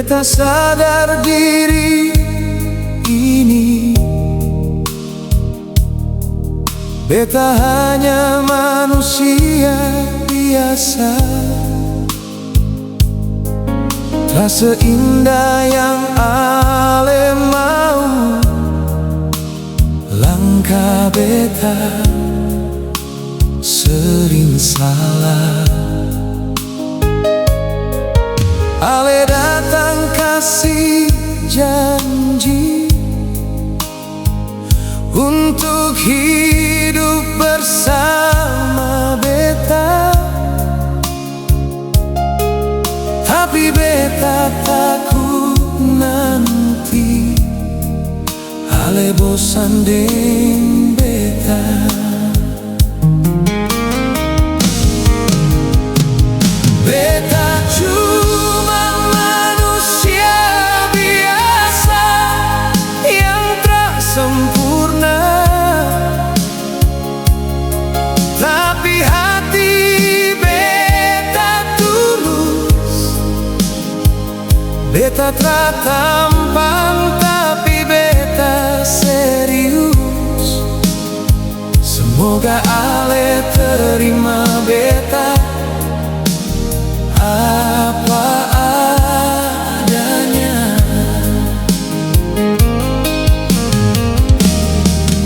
Beta sadar diri ini, beta hanya manusia biasa. Tak seindah yang ale mau, langkah beta sering salah. Ale datang kasih janji untuk hidup bersama beta, tapi beta takut nanti ale bosan deng beta. Beta cuma manusia biasa yang tak sempurna, tapi hati beta tulus. Beta tak tampan tapi beta serius. Semoga ale terima beta apa adanya.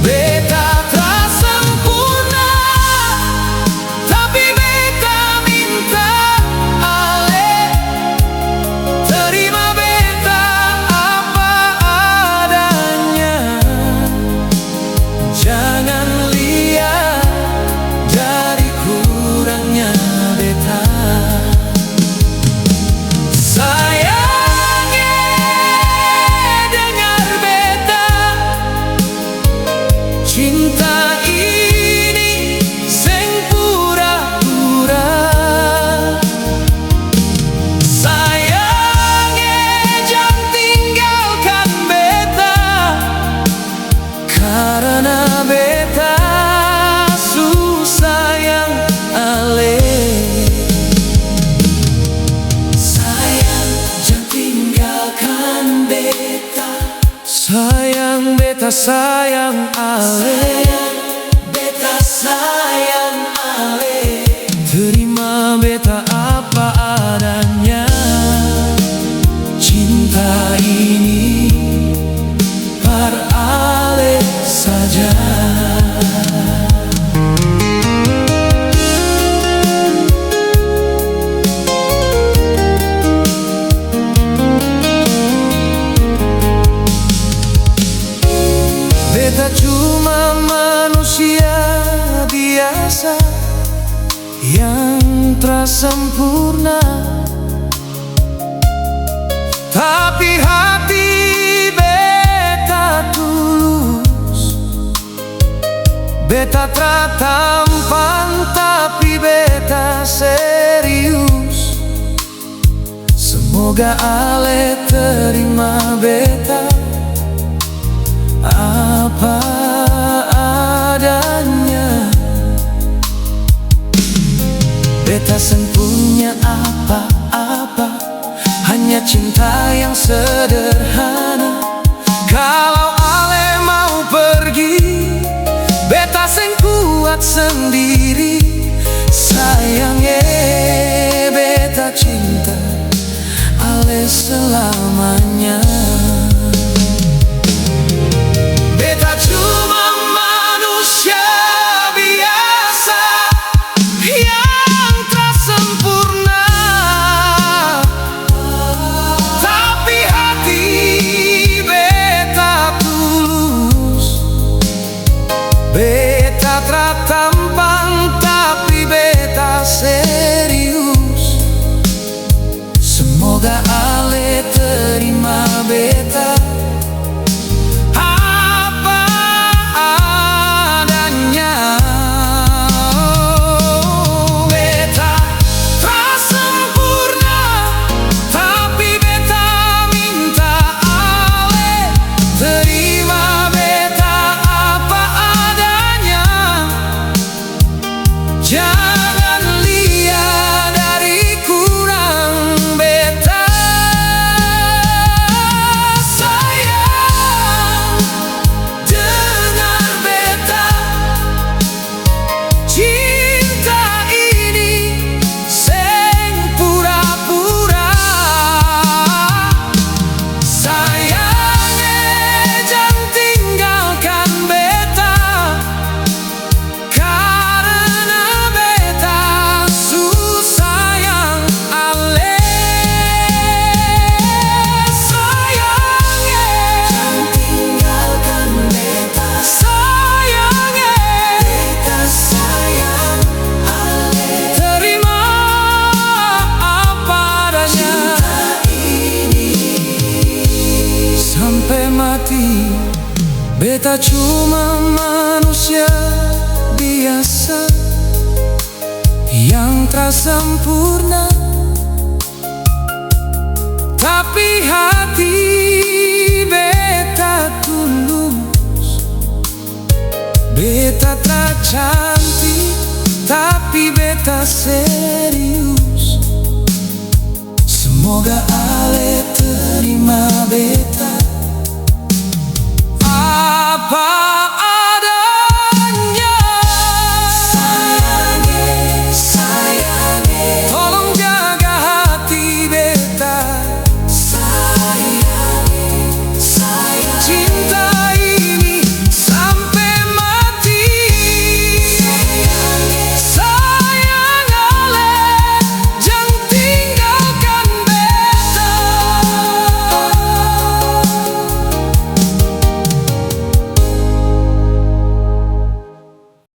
Beta tak sempurna, tapi beta minta ale terima beta apa adanya. Jangan lihat dari kurangnya beta. Cinta ini seng pura-pura. Sayangnya jangan tinggalkan beta, karena beta susah yang ale. Sayang jangan tinggalkan beta. Sayang beta sayang ale. Sayang beta sayang ale. Terima beta apa adanya. Cinta ini par ale saja. Beta cuma manusia biasa yang tak sempurna, tapi hati beta tulus. Beta tak tampan tapi beta serius. Semoga ale terima beta apa adanya. Beta sen punya apa-apa, hanya cinta yang sederhana. Kalau ale mau pergi, beta sen kuat sendiri. Sayangnya beta cinta ale selamanya. Beta cuma manusia biasa yang tak sempurna, tapi hati beta tulus. Beta tak tampan tapi beta serius. Semoga ale terima mati. Beta cuma manusia biasa yang tak sempurna, tapi hati beta tulus. Beta tak cantik, tapi beta serius. Semoga ale terima